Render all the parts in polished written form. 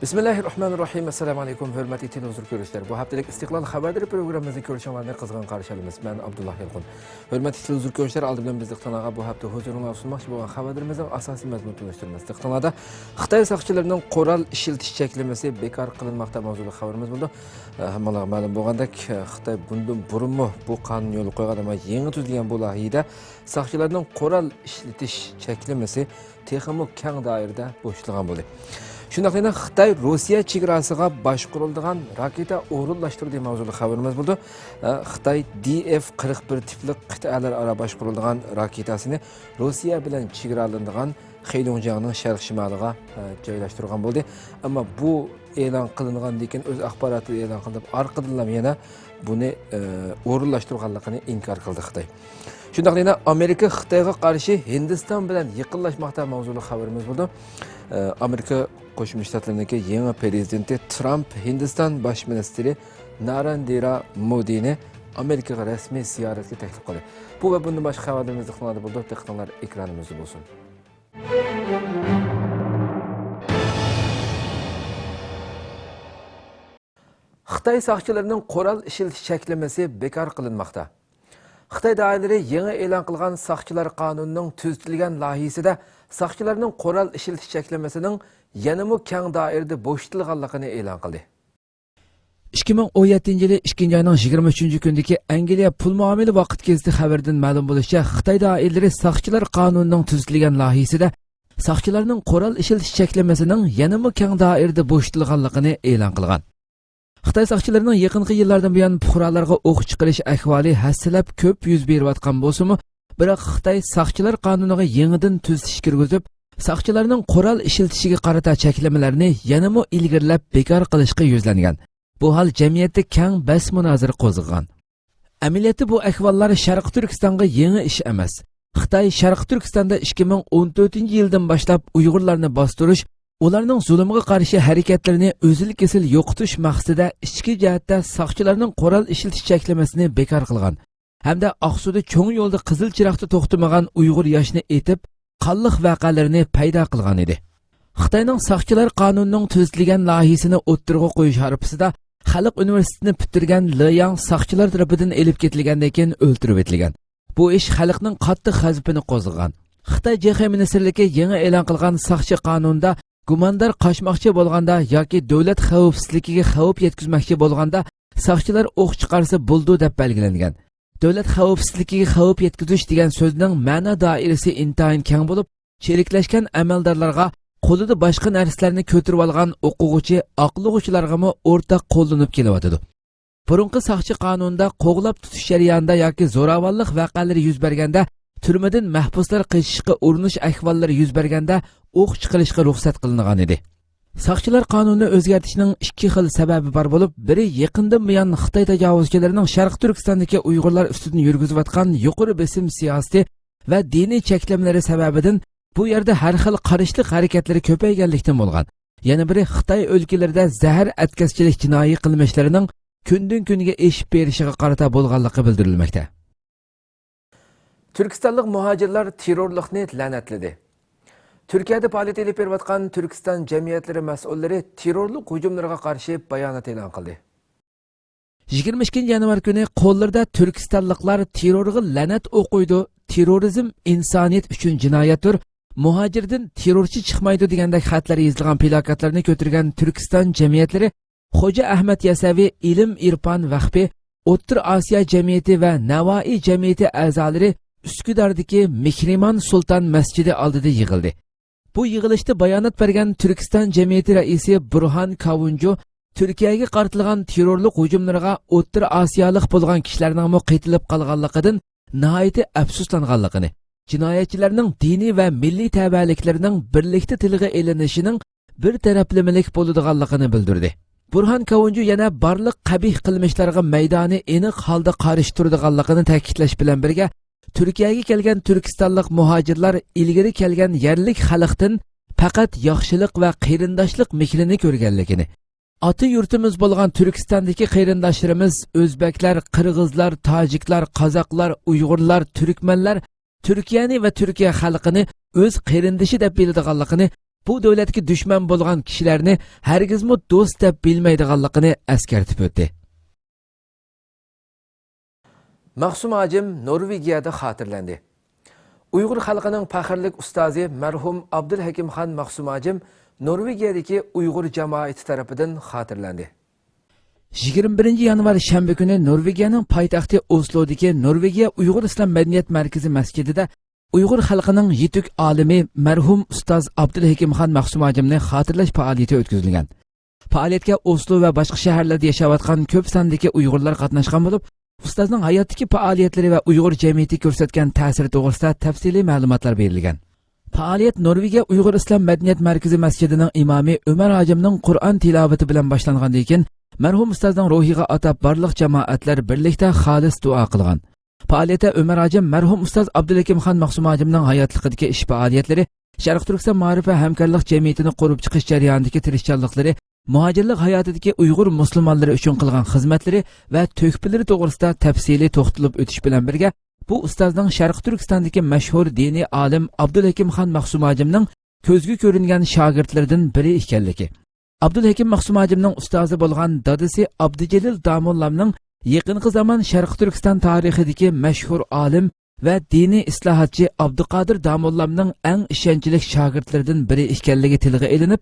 Bismillahirrahmanirrahim. Assalamu alaikum. Hürmetli televizyon görüşler. Bu haftalık İstiklal Haberleri programımızın görüşenlerine kızgın karşılayalım. Ben Abdullah Yalqın. Hürmetli televizyon görüşler aldı bilen biz Dıqtanağa bu hafta huzuruna sunmakçı olan haberlerimizin asasi mazmun tunuşturmaz. Dıqtanada Xitay saqçılarının qoral işiltiş çeklemesi bekar kılınmakta mavzulu haberimiz buldu. Hammalar ma'lum bo'lgandek Xitay bundan burunmu bu qonun yo'li qo'ygan ama yangi tuzilgan bu layihada saqçılarının qoral işletish cheklamasi texmo keng doirada bo'shtilgan bo'ldi. Shundaqla Xitoy Rossiya chegarasiga boshqariladigan raketa o'rinlashtirdi mavzuli xabarimiz bo'ldi. Xitoy DF-41 tipli qit'alararo boshqariladigan raketasini Rossiya bilan chegaralanadigan Xeylonjiangning sharq shimoliga joylashtirgan bo'ldi. Ammo bu e'lon qilingandan keyin o'z axborotida e'lon qilib, orqadan yana buni o'rinlashtirganligini inkor qildi Xitoy. Shundaqla Amerika Xitoyga qarshi Hindiston bilan yaqinlashmoqda mavzuli xabarimiz bo'ldi. Amerika Qo'shma Shtatlarning yangi prezidenti Trump Hindiston bosh ministri Narendra Modini Amerikaga rasmiy ziyoratga taklif qildi. Bu va bundan boshqa xabarlarimizni ixtilofda bo'ldi. Diqqatlar ekranimizda bo'lsin. Xitoy saqchilarining qoral ishiltish cheklamasi bekor qilinmoqda. Xitoy doiralari yangi e'lon qilgan saqchilar qonunining tuzitilgan loyihasida saqchilarning qoral ishiltish cheklamasining yanamı keng doirada bo'shitilganligini e'lon qildi. 2017 yılı 2. ayının 23. gündeki Angliya pul muamili vaqt gezdi xabardan ma'lum bo'lishicha Xitoy doiralari saqchilar qonunining tuzitilgan loyihasida saqchilarning qoral ishiltish cheklamasining yanamı keng doirada bo'shitilganligini e'lon qilgan. Xitoy saqchilarining yaqinqi yillardan buyon fuqarolarga o'q chiqarish ahvoli hassalab ko'p yuz berayotgan bo'lsa-mu, biroq Xitoy saqchilar qonuniga yangidan tuzitish kirgizib, saqchilarning qoral ishiltishiga qarata cheklamalarni yanama ilgirlab bekor qilishga yuzlangan. Bu hol jamiyatda keng bas munozara qo'zg'agan. Amaliyotda bu ahvollar Sharq Turkistonga yangi ish emas. Xitoy Sharq Turkistonda 2014-yildan boshlab Uyg'urlarni bostirish, ularning zulmiga qarshi harakatlarini o'zil-kesil yo'qotish maqsadida ichki jihatda saqchilarning qoral ishiltish cheklamasini bekor qilgan. Hamda Oqsuda cho'ng yo'lda qizil chiroqda to'xtamagan Uyg'ur yoshni etib qanliq voqealarni paydo qilgan edi. Xitoyning saqchilar qonunining tuzitilgan loyihasini o'ttirg'a qo'yish harfisida Xalq universitetini bitirgan Liyang saqchilar tarafidan elib ketilgandan keyin o'ldirib etilgan. Bu ish xalqning qattiq g'azabini qo'zg'agan. Xitoy JX ministrligi yangi e'lon qilgan saqchi qonunida gumondor qochmoqchi bo'lganda yoki davlat xavfsizligiga xavf yetkazmoqchi bo'lganda saqchilar o'q chiqarsa bo'ldi deb belgilangan. Davlat xavfsizligiga xavf yetkazish degan so'zning ma'no doirasi intayin keng bo'lib, cheriklashgan amaldorlarga qo'lida boshqa narsalarni ko'tarib olgan o'quvchi, aqlug'uchilarga o'rtaq qo'llanib kelyotdi. Burunqi saqchi qonunda qo'g'lab tutish jarayonida yoki zo'ravonlik voqealari yuz berganda, turmadan mahbuslar qochishga urinish ahvollari yuz berganda o'q chiqarishga ruxsat qilingan edi. Saqchilar qonunini o'zgartirishning ikki xil sababi bor bo'lib, biri yaqindan buyon Xitoy tajovuzchilarining Sharq Turkistondagi Uyg'urlar ustidan yurgizayotgan yuqori besim siyosati va diniy cheklamalar sababidan bu yerda har xil qarishli harakatlari ko'payganlikdan bo'lgan. Yana biri Xitoy o'lkalarida zahar atkazchilik jinoiy qilmishlarining kundan kunga eshib berishiga qarata bo'lganligi bildirilmoqda. Turkistonlik muhojirlar terrorlikni la'natladi. Turkiyada faoliyat olib berayotgan Turkiston jamiyatlari mas'ullari terrorlik hujumlariga qarshi bayonot e'lon qildi. 22 yanvar kuni qo'llarda Turkistonliklar terrorga la'nat o'qiydi. Terrorizm insoniyat uchun jinoyatdir. Muhojirdan terrorchi chiqmaydi degandek xatlar yozilgan plakatlarni ko'targan Turkiston jamiyatlari Xo'ja Ahmad Yasavi ilm irfon vaqfi, O'rta Osiyo jamiyati va Navoiy jamiyati a'zolari Üsküdar'daki Mihrimon Sultan masjidi oldida yig'ildi. Bu yig'ilishda bayonot bergan Turkiston jamiyati raisi Burhan Kavuncu, Turkiyaga qartilgan terrorlik hujumlariga O'rta Osiyolik bo'lgan kishilarning qaytilib qolganligidan nihoyatda afsuslanganligini, jinoyatchilarning diniy va milliy tabiatliklarining birlikda tilga elinishining bir taraflamalik bo'ladiganligini bildirdi. Burhan Kavuncu yana barliq qabih qilmishlarga maydoni aniq holda qarish turadiganligini ta'kidlash bilan birga Turkiyaga kelgan Turkistonlik muhojirlar ilgari kelgan yerlik xalqdan faqat yaxshilik va qarindoshlik mehrini ko'rganligini, ota yurtimiz bo'lgan Turkistondagi qarindoshlarimiz o'zbeklar, qirg'izlar, tojiklar, qozoqlar, uyg'urlar, turkmanlar Turkiyani va Turkiya xalqini o'z qarindoshi deb biladiganligini, bu davlatga dushman bo'lgan kishilarni hargizmi do'st deb bilmaydiganligini eskartib o'tdi. Mahsum Acim Norvegiyada xotirlandi. Uyg'ur xalqining faxrlik ustozi marhum Abdulhakimxon Mahsum Acim Norvegiyadagi Uyg'ur jamoati tomonidan xotirlandi. 21 yanvar shanba kuni Norvegiyaning poytaxti Oslodagi Norvegiya Uyg'ur islom madaniyat markazi masjidida Uyg'ur xalqining yetuk olimi marhum ustoz Abdulhakimxon Mahsum Acimni xotirlash faoliyati o'tkazilgan. Faoliyatga Oslo va boshqa shaharlarda yashayotgan ko'p sondagi Uyg'urlar qatnashgan bo'lib, ustozning hayotdagi faoliyatlari va Uyg'ur jamiyati ko'rsatgan ta'siri to'g'risida tafsiliy ma'lumotlar berilgan. Faoliyat Norvegiya Uyg'ur islom madaniyat markazi masjidining imomi Umar Acimning Qur'on tilovati bilan boshlangandan keyin marhum ustozning ruhiga atab barliq jamoatlar birlikda xolis duo qilgan. Faoliyatda Umar Acim marhum ustoz Abdulhakimxon Mahsum Acimning hayotligidagi ish faoliyatlari, Sharq Turkiston ma'rif va hamkorlik jamiyatini qurib chiqish jarayonidagi tirishchanliklari, muhojirlik hayotidagi Uyg'ur musulmonlari uchun qilgan xizmatlari va to'hfalari to'g'risida tafsiliy to'xtalib o'tish bilan birga, bu ustozning Sharq Turkistondagi mashhur diniy olim Abdulhakimxon Mahsum Acimning ko'zga ko'ringan shogirdlaridan biri ekanligi. Abdulhakim Mahsum Acimning ustozi bo'lgan dadasi Abdujalil Damollamning yaqinqi zaman Sharq Turkiston tarixidagi mashhur olim va diniy islohotchi Abduqodir Damollamning eng ishonchli shogirdlaridan biri ekanligi tilga ilinib,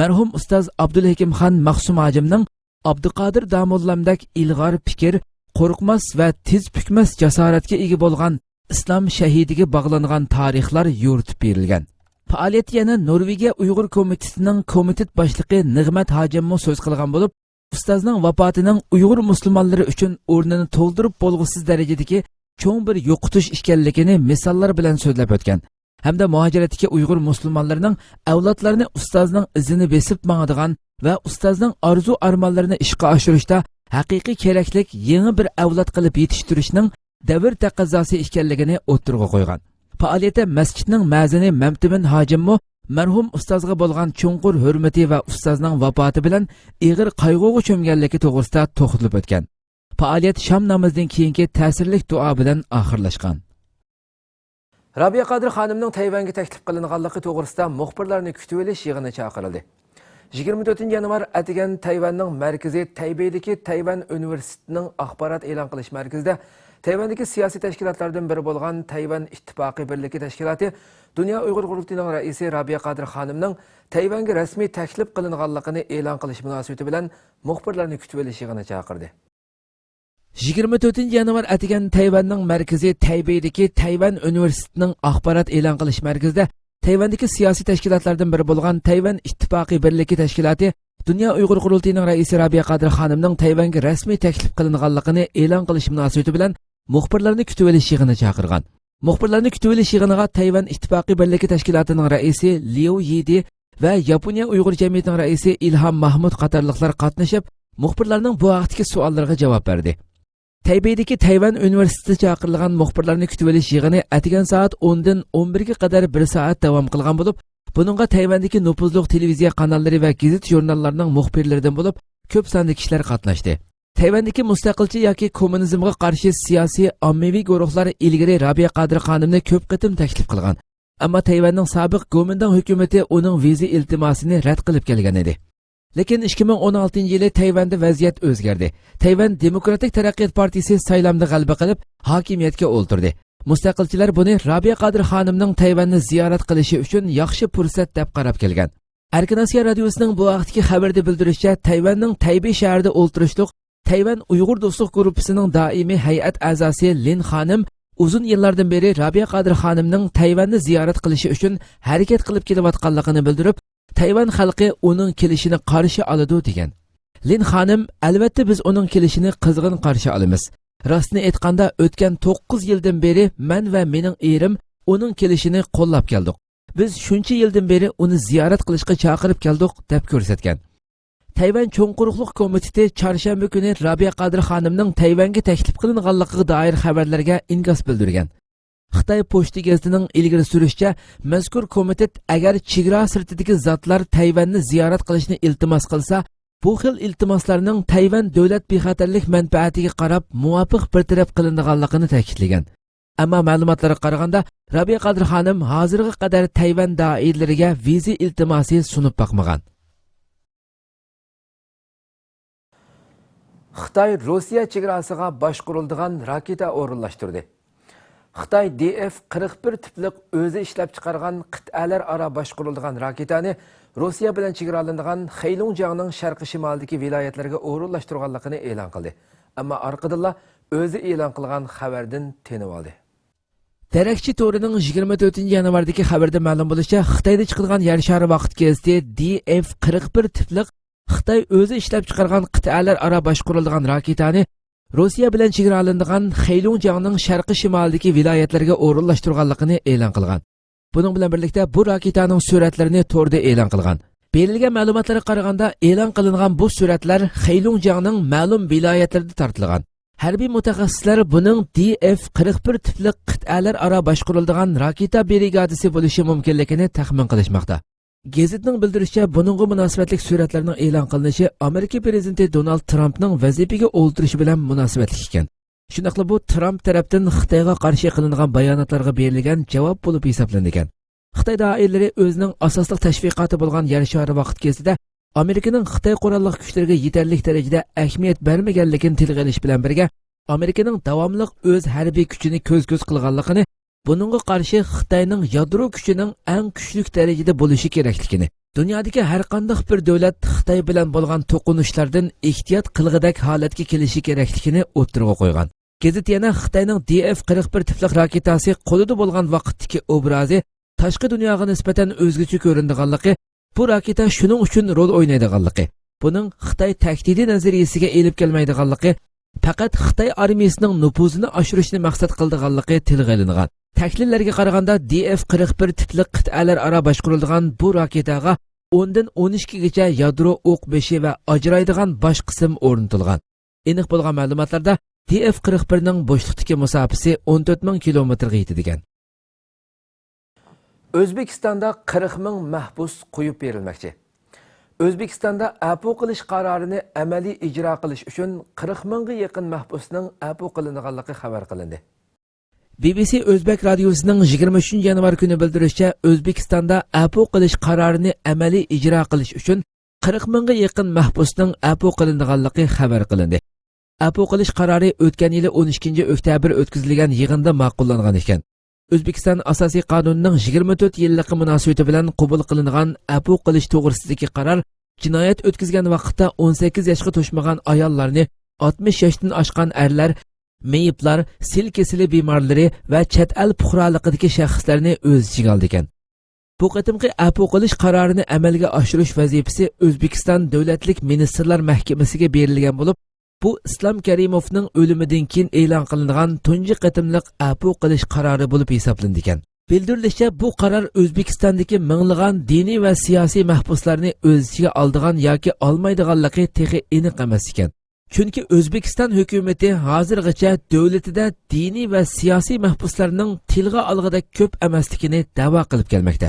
marhum ustoz Abdulhakimxon Mahsum Acimning Abduqodir Damollamdak ilg'or fikr, qo'rqmas va tez bukmas jasoratga ega bo'lgan islom shahidiga bog'langan tarixlar yo'ritib berilgan. Faoliyat yana Norvegiya Uyg'ur komitetining komitet boshlig'i Nig'mat Hojimmo so'z qilgan bo'lib, ustozning vafotining Uyg'ur musulmonlari uchun o'rnini to'ldirib bo'lg'usiz darajadagi cho'ng bir yo'qotish ekanligini misollar bilan so'zlab o'tgan. Hamda muhojiratdagi Uyg'ur musulmonlarining avlodlarini ustozning izini besib mangadigan va ustozning orzu-armonlarini ishga oshirishda haqiqiy keraklik yangi bir avlod qilib yetishtirishning davr taqozosi ekanligini o'ttirg'a qo'ygan. Faoliyatda masjidning ma'zini Mamtimin Hojimmo marhum ustozga bo'lgan cho'nqur hurmati va ustozning vafoti bilan ig'ir qayg'uga cho'mganligi to'g'risida to'xtalib o'tgan. Faoliyat shom namozidan keyingi ta'sirli duo bilan oxirlashgan. Rabiya Qodir xonimning Tayvanga taklif qilinganligi to'g'risida muxbirlarni kutib olish yig'ini chaqirildi. 24 yanvar atigan Tayvanning markazi Taybeydagi Tayvan universitetining axborot e'lon qilish markazida Tayvandagi siyosiy tashkilotlardan biri bo'lgan Tayvan ittifoqi birligi tashkiloti Dunyo Uyg'ur guruhining raisi Rabiya Qodir xonimning Tayvanga rasmiy taklif qilinganligini e'lon qilish munosabati bilan muxbirlarni kutib olish yig'ini chaqirdi. 24 yanvar atigan Tayvanning markazi Taybeydagi Tayvan universitetining axborot e'lon qilish markazida Tayvandagi siyosiy tashkilotlardan biri bo'lgan Tayvan ittifoqi birligi tashkiloti Dunyo Uyg'ur guruhining raisi Rabiya Qodir xonimning Tayvanga rasmiy taklif qilinganligini e'lon qilish munosabati bilan muxbirlarni kutib olish yig'ini chaqirgan. Muxbirlarni kutib olish yig'iniga Tayvan ittifoqi birligi tashkilotining raisi Liu Yidi va Yaponiya Uyg'ur jamiyatining raisi Ilham Mahmud qatorliqlar qatnashib, muxbirlarning bu vaqtdagi savollariga javob berdi. Taybeydagi Tayvan universiteti chaqirilgan muxbirlarni kutib olish yig'ini atigan soat 10 dan 11 ga qadar 1 soat davom qilgan bo'lib, buningga Tayvandagi nufuzli televiziya kanallari va gazet jurnallarining muxbirlaridan bo'lib, ko'p sonli kishilar qatnashdi. Tayvandagi mustaqilchi yoki kommunizmga qarshi siyosiy ommaviy guruhlar ilgari Rabiya Qodir xonimni ko'p qitim taklif qilgan. Ammo Tayvanning sobiq Kuomintang hukumatı uning viza iltimosini rad qilib kelgan edi. Lekin 2016-yili Tayvanda vaziyat o'zgardi. Tayvan Demokratik taraqqiyot partiyasi saylovda g'alaba qilib, hokimiyatga o'ltirdi. Mustaqilchilar buni Rabiya Qodir xonimning Tayvanni ziyorat qilishi uchun yaxshi fursat deb qarab kelgan. Erkin Osiyo radiosining bu vaqtdagi xabarda bildirishicha, Tayvanning Taybey shahrida o'ltirishliq Tayvan Uyg'ur do'stlik guruhining doimiy hay'at a'zosi Lin xonim uzun yillardan beri Rabiya Qodir xonimning Tayvanni ziyorat qilishi uchun harakat qilib kelayotganligini bildirib, Tayvan xalqi uning kelishini qarshi oladi degan. Lin xonim, albatta biz uning kelishini qizg'in qarshi olamiz. Rostni aytganda, o'tgan 9 yildan beri men va mening erim uning kelishini qo'llab keldik. Biz shuncha yildan beri uni ziyorat qilishga chaqirib keldik deb ko'rsatgan. Tayvan cho'nquruqliq komiteti chorshanba kuni Rabiya Qodir xonimning Tayvanga taklif qilinganligiga doir xabarlarga inkas bildirgan. Xitoy pochta gazetining ilgari surishicha, mazkur komitet agar chegara sirtidagi zotlar Tayvanni ziyorat qilishni iltimos qilsa, bu xil iltimoslarning Tayvan davlat bexatarlik manfaatiga qarab muvofiq bartaraf qilinganligini ta'kidlagan. Ammo ma'lumotlarga qaraganda, Rabiya Qadir xonim hozirga qadar Tayvan doiralariga viza iltimosi sunib boqmagan. Xitoy Rossiya chegarasiga boshquriladigan raketa o'rinlashtirdi. Xitoy DF-41 tiplik o'zi ishlab chiqargan qit'alar aro boshquriladigan raketani Rossiya bilan chegaralanadigan Xeylongjiangning sharqiy shimolidagi viloyatlarga o'rinlashtirganligini e'lon qildi. Ammo orqadan o'zi e'lon qilgan xabardan tenib oldi. Darakchi to'rining 24-yanvardagi xabarda ma'lum bo'lishicha, Xitoyda chiqadigan yer shari vaqt gazeti DF-41 tiplik Xitoy o'zi ishlab chiqargan qit'alar aro boshquriladigan raketani Rossiya bilan chegaralanadigan Xeylongjiangning sharqiy shimolidagi viloyatlarga o'rinlashtirganligini e'lon qilgan. Buning bilan birlikda bu raketaning suratlarini to'rda e'lon qilgan. Berilgan ma'lumotlarga qaraganda, e'lon qilingan bu suratlar Xeylongjiangning ma'lum viloyatlarida tortilgan. Harbiy mutaxassislar buning DF-41 tipli qit'alar aro boshquriladigan raketa brigadasi bo'lishi mumkinligini taxmin qilishmoqda. Gazetning bildirishicha, buningga munosabatli suratlarning e'lon qilinishi Amerika prezidenti Donald Trampning vazifaga o'ldirishi bilan munosabatli ekan. Shundaqla bu Tramp tarafdan Xitoyga qarshi qilingan bayonotlarga berilgan javob bo'lib hisoblangan. Xitoy doiralari o'zining asosli tashviqoti bo'lgan yer shari vaqt kezdida Amerikaning Xitoy qurolli kuchlariga yetarli darajada ahamiyat bermaganligini tilga olish bilan birga, Amerikaning davomli o'z harbiy kuchini ko'z-ko'z qilganligini, buningga qarshi Xitoyning yadro kuchining eng kuchli darajada bo'lishi kerakligini, dunyodagi har qanday bir davlat Xitoy bilan bo'lgan to'qinishlardan ehtiyot qilg'idak holatga kelishi kerakligini o'ttirg'a qo'ygan. Gazet yana Xitoyning DF-41 tipli raketasi qo'lida bo'lgan vaqtdagi obrazi tashqi dunyoga nisbatan o'zgacha ko'rinadiganligi, bu raketa shuning uchun rol o'ynaydiganligi, buning Xitoy takdidiy nazariyasiga elib kelmaydiganligi, faqat Xitoy armiyasining nufuzini oshirishni maqsad qildiganligi tilga olingan. Tahlillarga qaraganda DF-41 tipli qit'alar aro boshquriladigan bu raketaga 10 dan 12 gacha yadro o'q beshi va ajraydigan bosh qism o'rnatilgan. Aniq bo'lgan ma'lumotlarda DF-41 ning bo'shliqdagi masofasi 14,000 kilometrga yetadigan. O'zbekistonda 40 ming mahbus qo'yib berilmoqchi. O'zbekistonda apu qilish qarorini amaliy ijro qilish uchun 40 mingga yaqin mahbusning apu qilinganligi xabar qilindi. BBC O'zbek radiosining 23-yanvar kuni bildirishicha, O'zbekistonda apu qilish qarorini amaliy ijro qilish uchun 40 mingga yaqin mahbusning apu qilinganligi xabar qilindi. Apu qilish qarori o'tgan yili 12-oktyabr o'tkazilgan yig'inda ma'qullangan ekan. O'zbekiston asosiy qonunining 24 yillik munosabati bilan qabul qilingan apu qilish to'g'risidagi qaror jinoyat o'tkazgan vaqtda 18 yoshga to'shmagan ayollarni, 60 yoshdan oshgan erlar, meyiblar, sil kesili bemorlari va chet el fuqaroligidagi shaxslarni o'z ichiga oldi ekan. Bu qatimqi apu qilish qarorini amalga oshirish vazifasi O'zbekiston Davlatlik Ministrlar Mahkamasiga berilgan bo'lib, bu Islom Karimovning o'limidan keyin e'lon qilingan tunji qatimliq apu qilish qarori bo'lib hisoblangan. Bildirilishicha, bu qaror O'zbekistondagi minglagan diniy va siyosiy mahbuslarni o'z ichiga oldigan yoki olmaydiganligi texi aniq emas ekan. Chunki O'zbekiston hukumatı hozirgacha davlatida diniy va siyosiy mahbuslarning tilga olg'ida ko'p emasligini da'vo qilib kelmoqda.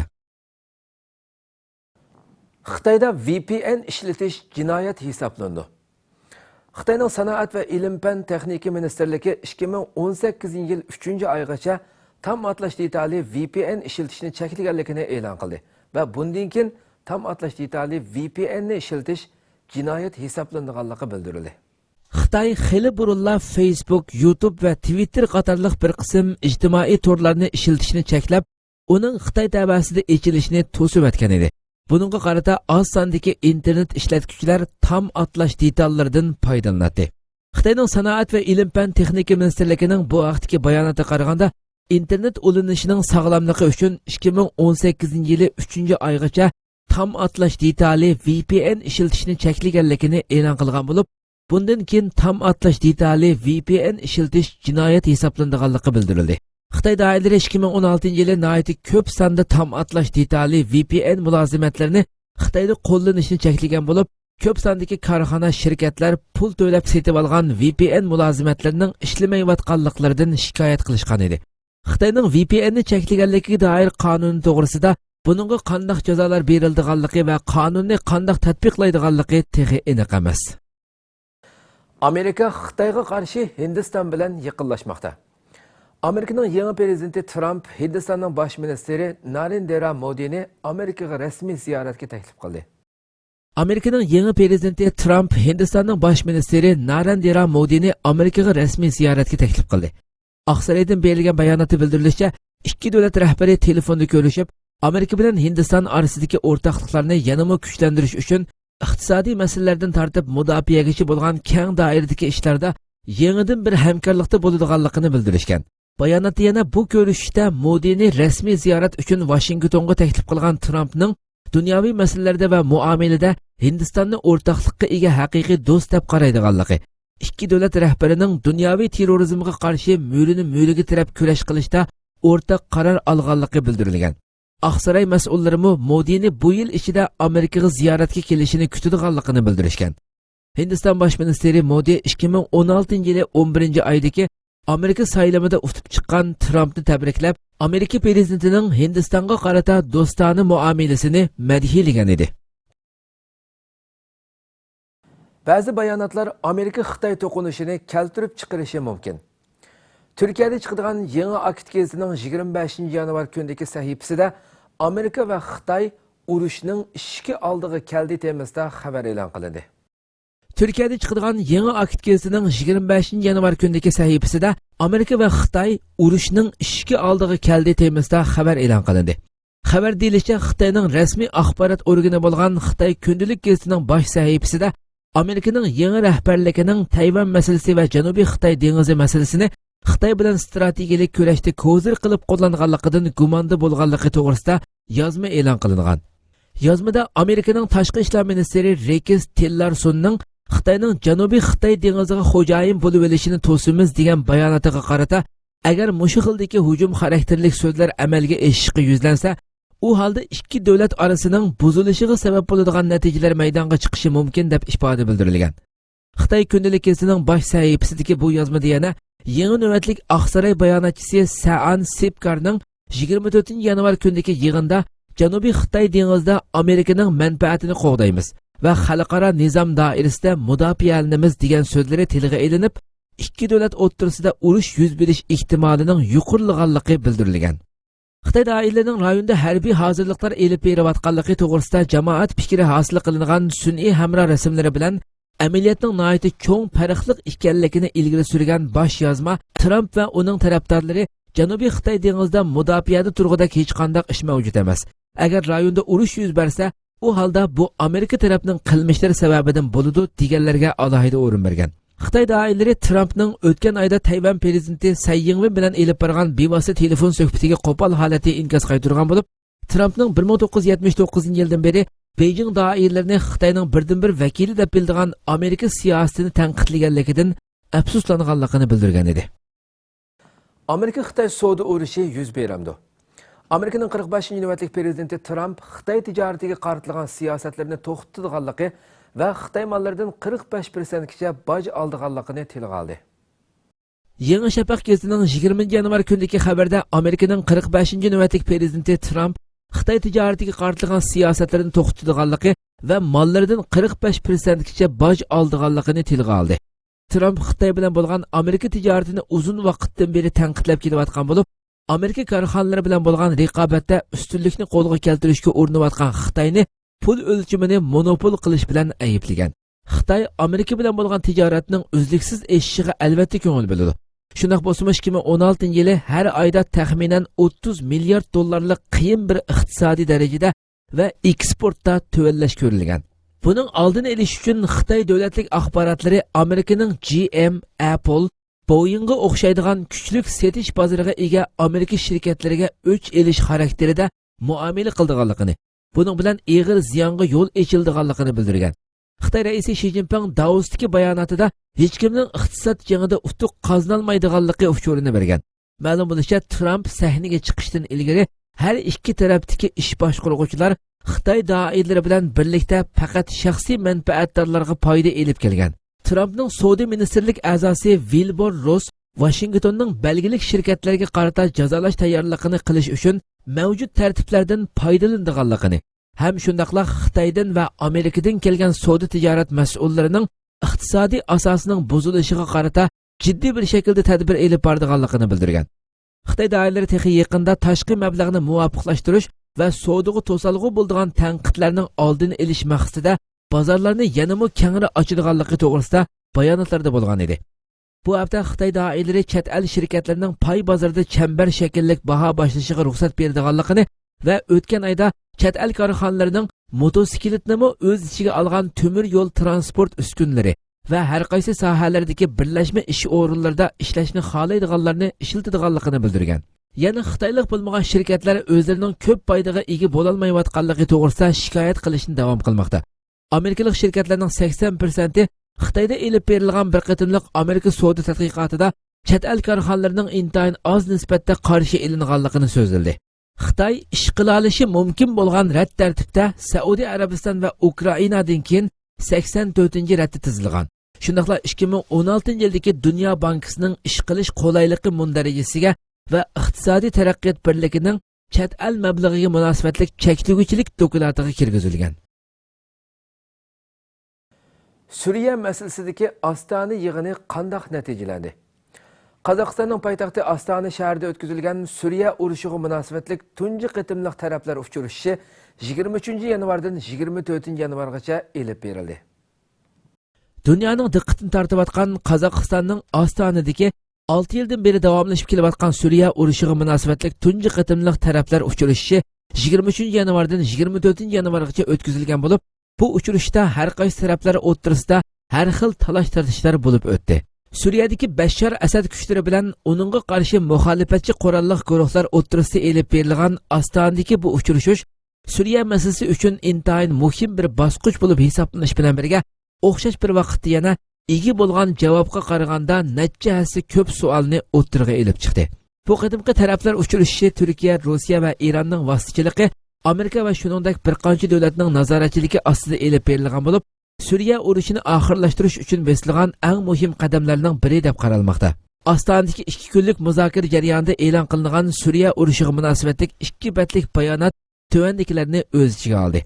Xitoyda VPN ishlatish jinoyat hisoblandi. Xitoyning Sanoat va ilm-fan texnika ministrligi 2018-yil 3-oygacha tam atlash detali VPN ishlatishni cheklaganligini e'lon qildi va bundan keyin tam atlash detali VPN ni ishlatish jinoyat hisoblanganligi bildirildi. Xitoy xili burunla Facebook, YouTube va Twitter qatorliq bir qism ijtimoiy torlarni ishlatishni cheklab, uning Xitoy tabasida echilishini to'sib o'tgan edi. Buningga qarata oz sondagi internet ishlatuvchilar tam atlash detallaridan foydalanadi. Xitoyning Sanoat va ilm-fan texnika ministrligining bu vaqtdagi bayonotiga qaraganda, internet ulinishining sog'lomligi uchun 2018-yil 3-oygacha tam atlash detali VPN ishlatishni cheklaganligini e'lon qilgan bo'lib, bundan keyin tam atlash detali VPN ishlatish jinoyat hisoblanganligi bildirildi. Xitoy doiralari 2016-yili nihoyatda ko'p sonda tam atlash detali VPN mulozimatlarini Xitoyda qo'llanishni cheklagan bo'lib, ko'p sondagi korxona, shirkatlar pul to'lab setib olgan VPN mulozimatlarining ishlamayotganliklaridan shikoyat qilishgan edi. Xitoyning VPNni cheklaganligiga doir qonun to'g'risida buningga qanday jazolar berilganligi va qonunni qanday tatbiqlaydiganligi texi aniq emas. Amerika Xitoyga qarshi Hindiston bilan yaqinlashmoqda. Amerika'nın yeni prezidenti Trump, Hindistan'ın baş ministeri Narendra Modi'ni Amerika'ya resmi ziyaretke teklif kıldı. Amerika'nın yeni prezidenti Trump, Hindistan'ın baş ministeri Narendra Modi'ni Amerika'ya resmi ziyaretke teklif kıldı. Aksaray'dan berilgen bayanatı bildirilişçe, iki devlet rehberi telefonda görüşüp, Amerika bilen Hindistan arasındaki ortaklıklarını yanımı güçlendiriş üçün iqtisadi meselelerden tartib mudafiyagachi bo'lgan keng doiradagi ishlarda yangidan bir hamkorlikda bo'ladiganligini bildirishgan. Bayonotda yana bu ko'rishishda Modini rasmiy ziyorat uchun Washingtonga taklif qilgan Trumpning dunyoviy masalalarda va muomalada Hindistonni o'rtoqlikqa ega haqiqiy do'st deb qaraydiganligi, ikki davlat rahbarining dunyoviy terrorizmga qarshi mo'lini mo'liga tirab kurash qilishda o'rtaq qaror olganligi bildirilgan. Aqsaray mas'ullarimi Modini bu yil ichida Amerikaga ziyoratga kelishini kutadiganligini bildirishgan. Hindiston bosh ministeri Modi 2016-yili 11-oydagi Amerika saylamida utib chiqqan Trumpni tabriklab, Amerika prezidentining Hindistonga qarata do'stona muomalasini madhilagan edi. Ba'zi bayonotlar Amerika-Xitoy to'qinishini keltirib chiqarishi mumkin. Türkiye'de çıkıdığan yeni akit gezinin 25 yanvar gündeki sahifasida Amerika ve Xitay uruşunun işki aldığı keldi temizde haber e'lon qilindi. Türkiye'de çıkıdığan yeni akit gezinin 25 yanvar gündeki sahifasida Amerika ve Xitay uruşunun işki aldığı keldi temizde haber e'lon qilindi. Haber deyilishicha Xitayning rasmiy axborot organi bo'lgan Xitay kundulik gezitining bosh sahifasida Amerikaning yeni rahbarligining Tayvan masalasi va Janubiy Xitoy dengizi masalasini Xitoy bilan strategik kurashda kozir qilib qo'llanganligidan gumanda bo'lganligi to'g'risida yozma e'lon qilingan. Yozmada Amerikaning tashqi ishlar ministri Rex Tillersonning Xitoyning Janubiy Xitoy dengiziga xo'jayin bo'lib olishini to'simiz degan bayonotiga qarata, agar mushu xildagi hujum xarakterlik so'zlar amalga oshishiga yuzlansa, u holda ikki davlat orasining buzilishiga sabab bo'ladigan natijalar maydonga chiqishi mumkin deb ifoda bildirilgan. Xitoy kundulik gazetasining bosh sahifasidagi bu yozmada yana yeni navbatlik Aqsaray bayonotchisi Saan Sipkarning 24 yanvar kundagi yig'inda Janubiy Xitoy dengizida Amerikaning manfaatini qo'g'daymiz va xalqaro nizom doirasida mudofaalanamiz degan so'zlari tilga ilinib, ikki davlat o'rtasida urush yuz berish ehtimolining yuqorilganligi bildirilgan. Xitoy doiralarining rayonda harbiy hozirliklar elib berayotganligi to'g'risida jamoat fikri hosil qilingan sun'iy hamro rasmlari bilan amaliyotning nihoyatda cho'ng farqliq ekanligini ilgari surgan bosh yozma Trump va uning tarafdorlari Janubiy Xitoy dengizida mudofaada turg'idek hech qanday ish mavjud emas. Agar rayonda urush yuz bersa, u holda bu Amerika tarafining qilmishlari sababidan bo'ladi deganlarga alohida o'rin bergan. Xitoy doiralari Trumpning o'tgan oyda Tayvan prezidenti Tsai Ing-wen bilan elib borgan bevosita telefon suhbatiga qo'pol holatda inkos qaytargan bo'lib, Trumpning 1979-yildan beri Beijing doiralarini Xitoyning birdan-bir vakili deb bildigan Amerika siyosatini tanqidlaganligidan afsuslanganligini bildirgan edi. Amerika-Xitoy savdo urushi yuz beramdi. Amerikaning 45-navbatlik prezidenti Trump Xitoy tijoratiga qaratilgan siyosatlarni to'xtatganligi va Xitoy mollaridan 45%gacha boj olganligini tilga oldi. Yangi Shafaq gazetining 20 yanvar kundagi xabarda Amerikaning 45-navbatlik prezidenti Trump Xitoy tijoratiga qaratilgan siyosatlarni to'xtatganligi va mollaridan 45%gacha boj olganligini tilga oldi. Trump Xitoy bilan bo'lgan Amerika tijoratini uzun vaqtdan beri tanqidlab kelayotgan bo'lib, Amerika korxonalari bilan bo'lgan raqobatda ustunlikni qo'lga keltirishga urinayotgan Xitoyni pul o'lchimini monopol qilish bilan ayblagan. Xitoy Amerika bilan bo'lgan tijoratning uzluksiz eshishiga albatta ko'ngil bo'ladi. Shunday bo'lsa 2016-yili har oyda taxminan 30 milliard dollarlik qiyin bir iqtisodiy darajada va eksportda tuvallash ko'rilgan. Buning oldini olish uchun Xitoy davlatlik axborotlari Amerikaning GM, Apple, Boeingga o'xshaydigan kuchli setish bozoriga ega Amerika shirkatlariga o'ch elish xarakterida muomala qildiganligini, buning bilan og'ir ziyonga yo'l ochildiganligini bildirgan. Xitoy raisi Xi Jinping Davosdagi bayonotida hech kimning iqtisod jangida utuq qozonolmaydiganligi uchurini bergan. Ma'lum bo'lishicha, Trump sahnaga chiqishdan ilgari har ikki tarafdagi ish boshqaruvchilar Xitoy doiralari bilan birlikda faqat shaxsiy manfaatdorlarga foyda elib kelgan. Trumpning savdo ministerlik a'zosi Wilbur Ross Washingtonning belgilik shirkatlarga qarata jazolash tayyorligini qilish uchun mavjud tartiblardan foydalanadiganligini, ham shundaqla Xitoydan va Amerikadan kelgan savdo tijorat mas'ullarining iqtisodiy asosining buzilishiga qarata jiddiy bir shaklda tadbir elib boradiganligini bildirgan. Xitoy doiralari texi yaqinda tashqi mablag'ni muvofiqlashtirish va savdoga to'salg'u bo'ladigan tanqidlarning oldini olish maqsadida bozorlarni yanada kengri ochadiganligi to'g'risida bayonotlarda bo'lgan edi. Bu hafta Xitoy doiralari chet el shirkatlarining pay bozorida chambar shakllik baho boshlashiga ruxsat berganligini va o'tgan oyda chet el korxonalarining motosikletni o'z ichiga olgan temir yo'l transport uskunalari va har qaysi sohalardagi birlashma ish o'rinlarida ishlashni xohlaydiganlarni ishlatadiganligini bildirgan. Yana Xitoylik bo'lmagan shirkatlar o'zlarining ko'p foydaga ega bo'la olmayotganligi to'g'risida shikoyat qilishni davom qilmoqda. Amerikalik shirkatlarning 80% Xitoyda elib berilgan bir qatimliq Amerika savdo tadqiqotida chet el korxonalarining intayin oz nisbatda qarshi ilinganligini so'zladi. Xitoy ish qila olishi mumkin bo'lgan rad tartibda Saudiya Arabiston va Ukrainadan keyin 84-ratda tizilgan. Shundaqla 2016-yildagi Dunyo bankisining ish qilish qulayligi mundarajasiga va iqtisodiy taraqqiyot birligining chet el mablag'iga munosabatlik chekluvchilik dokumentlariga kirgizilgan. Suriya masalasidagi Ostona yig'ini qanday natijalandi? Qozog'istonning poytaxti Ostona shahrida o'tkazilgan Suriya urushiga munosabatlik tunji qitimliq taraflar uchrashishi 23-yanvardan 24-yanvargacha elib berildi. Dunyoning diqqatini tortayotgan Qozog'istonning Ostonadagi 6 yildan beri davomlashib kelayotgan Suriya urushiga munosabatlik tunji qitimliq taraflar uchrashishi 23-yanvardan 24-yanvargacha o'tkazilgan bo'lib, bu uchrashishda har qaysi taraflar o'rtasida har xil talash-tortishlar bo'lib o'tdi. Suriyadagi Bashar Asad kuchlari bilan uningga qarshi muxolifatchi qurolli guruhlar o'rtasida elib berilgan Ostonadagi bu uchrashish Suriya masalasi uchun intayin muhim bir bosqich bo'lib hisoblanish bilan birga o'xshash bir vaqtda yana ega bo'lgan javobga qaraganda natijasi ko'p savolni o'tirg'a elib chiqdi. Bu qadimgi taraflar uchrashishi Turkiya, Rossiya va Eronning vositachilig'i, Amerika va shuningdek bir qancha davlatning nazoratchiligi ostida elib berilgan bo'lib, Suriya urushini oxirlashtirish uchun besilgan eng muhim qadamlarning biri deb qaralmoqda. Ostonadagi 2 kunlik muzokara jarayonida e'lon qilingan Suriya urushiga munosabatlik 2 betlik bayonot tuvandikilarni o'z ichiga oldi.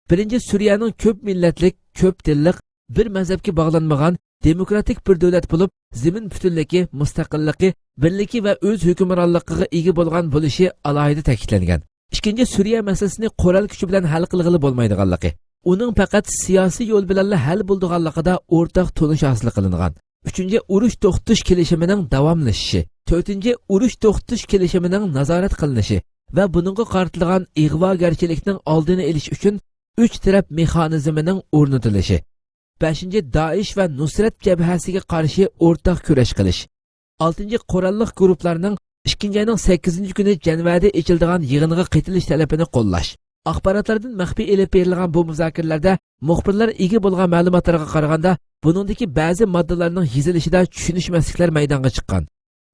Birinchi, Suriyaning ko'p millatlik, ko'p tillik, bir mazhabga bog'lanmagan demokratik bir davlat bo'lib, zamin butunligi, mustaqilligi, birligi va o'z hukmronligiga ega bo'lgan bo'lishi alohida ta'kidlangan. Ikkinchi, Suriya masalasini qurol kuchi bilan hal qilg'ili bo'lmaydiganligi, uning faqat siyosiy yo'l bilan hal bo'ladiganligida o'rtaq tunish hosil qilingan. Uchinchi, urush to'xtatish kelishimining davomlashishi. To'rtinchi, urush to'xtatish kelishimining nazorat qilinishi va buningga qaratilgan ig'vogarchilikning oldini olish uchun 3 taraf mexanizmining o'rnatilishi. 5. Daesh va Nusrat jabhasiga qarshi o'rtaq kurash qilish. 6. Qurolli guruhlarning 2-oyning 8-kuni Janvada ochiladigan yig'inga qatnashish talabini qo'llash. Axborotlardan maxfiy elib berilgan bu muzokaralarda muxbirlar ega bo'lgan ma'lumotlarga qaraganda, buningdagi ba'zi moddalarning yozilishida tushunishmasliklar maydonga chiqqan.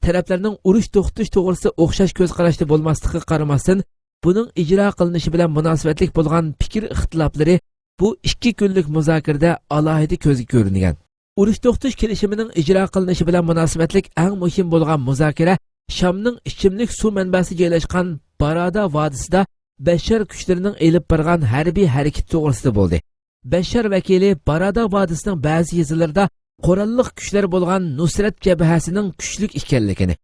Taraflarning urush to'xtatish to'g'risida o'xshash ko'z qarashda bo'lmasligiga qaramasdan, buning ijro qilinishi bilan munosabatlik bo'lgan fikr ixtiloflari bu 2 kunlik muzokarada alohida ko'zga ko'ringan. Urush to'xtatish kelishimining ijro qilinishi bilan munosabatlik eng muhim bo'lgan muzokara Shamning ichimlik suv manbasi joylashgan Barada vodisida Bashar kuchlarining elib borgan harbiy harakat to'g'risida bo'ldi. Bashar vakili Barada vodisining ba'zi yezlarida qurolli kuchlar bo'lgan Nusrat jabhasining kuchli ekanligini,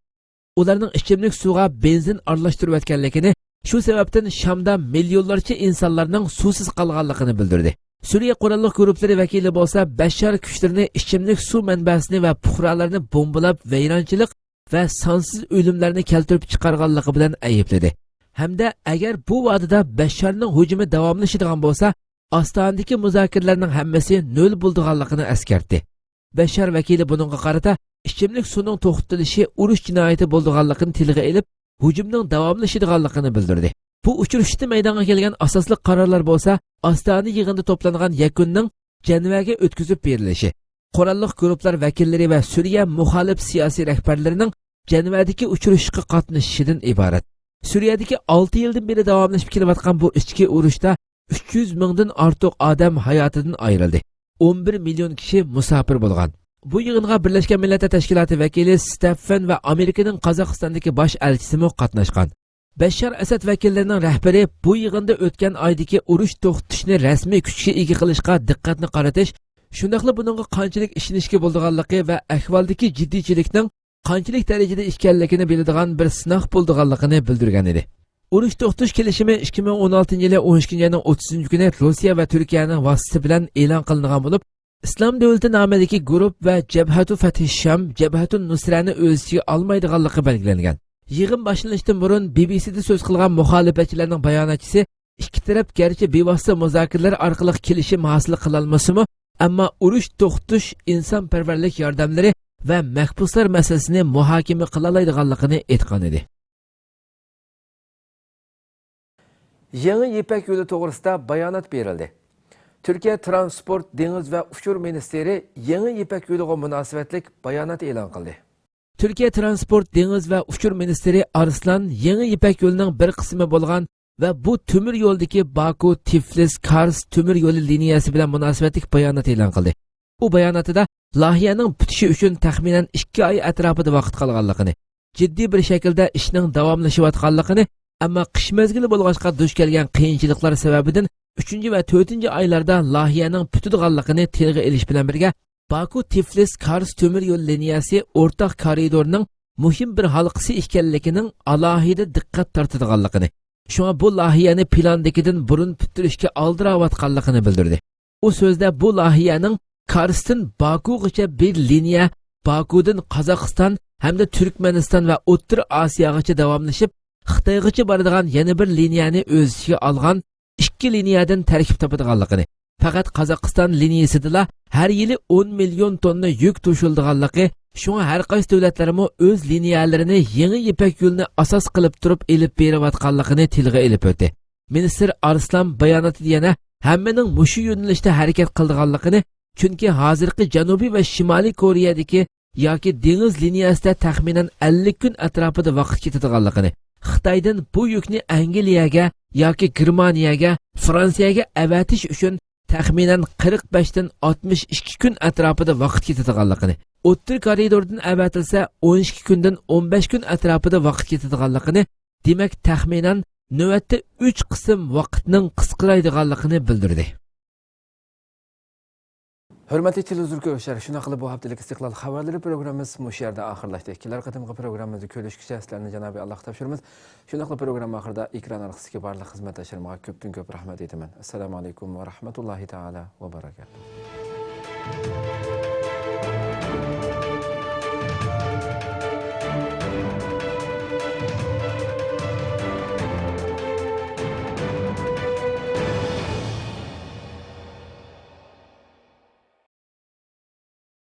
ularning ichimlik suvga benzin aralashtirayotganligini, shu sababdan Shamda millionlarcha insonlarning suvsiz qolganligini bildirdi. Suriya qurolli guruhlari vakili bo'lsa, Bashar kuchlarini ichimlik suv manbasini va puhralarni bombalab vayronchilik va sonsiz o'limlarni keltirib chiqarganligi bilan aybladi. Hamda agar bu va'dada Basharning hujumi davomlashadigan bo'lsa, Ostonadagi muzokaralarning hammasi nol bo'lganligini eskartdi. Bashar vakili buningga qarata ichimlik suvning to'xtatilishi urush jinoyati bo'lganligini tilga olib, hujumning davomlashadiganligini bildirdi. Bu uchrashishda maydonga kelgan asosli qarorlar bo'lsa, Ostona yig'inida to'plangan yakunning Janvaga o'tkazib berilishi, qurolli guruhlar vakillari va Suriya muxolif siyosiy rahbarlarining Janvadagi uchrashishga qatnashishidan iborat. Suriyadagi 6 yildan beri davomlashib kelayotgan bu ichki urushda 300 mingdan ortiq odam hayotidan ayrildi. 11 million kishi musofir bo'lgan. Bu yig'inga Birlashgan Millatlar Tashkiloti vakili Stefan va Amerikaning Qozog'istondagi bosh elchisi qatnashgan. Bashar Asad vakillarining rahbari bu yig'inda o'tgan oydagi urush to'xtatishni rasmiy kuchga ega qilishga diqqatni qaratish, shundaqla buningga qanchalik ishonishga bo'lganligi va ahvoldagi jiddiychilikning qanchalik darajada ekanligini biladigan bir sinaq bo'lganligini bildirgan edi. Urush to'xtash kelishimi 2016-yili 12-ayning 30-kuni Rossiya va Turkiyaning vasitasi bilan e'lon qilingan bo'lib, Islom davlati nomidagi guruh va Jabhatu Fatih Sham, Jabhatu Nusrani o'z ichiga olmaydiganligi belgilangan. Yig'in boshlanishdan burun BBC'da so'z qilgan muxolifatchilarning bayonotchisi ikki taraf garchi bevosita muzokaralar orqali kelishim hosil qila olmasa-mu, ammo urush to'xtash, insonparvarlik yordamlari va mahbuslar masalasini muhokama qila oladiganligini aytgan edi. Yangi Ipak yo'li to'g'risida bayonot berildi. Türkiye Transport, Deniz ve Uçur Ministeri Yangi Ipak yo'liga munosabatlik bayonot e'lon qildi. Türkiye Transport, Deniz ve Uçur Ministeri Arslan Yangi Ipak yo'lining bir qismi bo'lgan ve bu tümür yo'ldagi Baku, Tiflis, Kars tümür yo'li liniyasi bilan munosabatlik bayonot e'lon qildi. Bu bayonotida loyihaning bitishi uchun taxminan 2 oy atrofida vaqt qolganligini, jiddiy bir shaklda ishning davomlashayotganligini, ammo qish mezgili bo'lg'achqa duch kelgan qiyinchiliklar sababidan 3 ve 4 aylarda loyihaning bitidiganligini tilga ilish bilan birga Baku Tiflis Kars temir yo'l liniyasi o'rtaq koridorning muhim bir halqasi ekanligining alohida diqqat tortadiganligini, shunga bu loyihani plandagidan burun bitirishga oldirayotganligini bildirdi. U so'zda bu loyihaning Karsdan Bakugacha bir liniya, Bakudan Qozog'iston hamda Turkmaniston va O'rta Osiyogacha davomlashib, Xitoygacha boradigan yana bir liniyani o'z ichiga olgan 2 liniyadan tarkib topadiganligini, faqat Qozog'iston liniyasidala har yili 10 million tonna yuk to'shildiganligi, shunga har qaysi davlatlarimo o'z liniyalarini Yangi Ipak yo'lini asos qilib turib elib berayotganligini tilga ilib o'tdi. Ministr Arslan bayonotida yana hammaning mushu yo'nalishda harakat qildiganligini, chunki hozirgi Janubiy va Shimoliy Koreyadagi yoki dengiz liniyasida taxminan 50 kun atrofida vaqt ketadiganligini, Xitoydan bu yukni Angliyaga yoki Germaniyaga, Fransiyaga avatish uchun taxminan 45 dan 62 kun atrofida vaqt ketadiganligini, o'rta koridordan avatilsa 12 kundan 15 kun atrofida vaqt ketadiganligini, demak taxminan navbatda 3 qism vaqtning qisqaradiganligini bildirdi. Hürmetli televizyon şuna qilib bu haftalık istiqlal xabarları programımız bu yerda oxirlashdi. Kelar qatimgi programmamizni ko'rishgacha sizlarni Janobi Alloh topshiramiz. Shuna qilib program oxirida ekran orqasiga barliq xizmatdoshlarimga ko'p rahmat aytaman. Assalomu alaykum va rahmatullohi taala va barakatuh.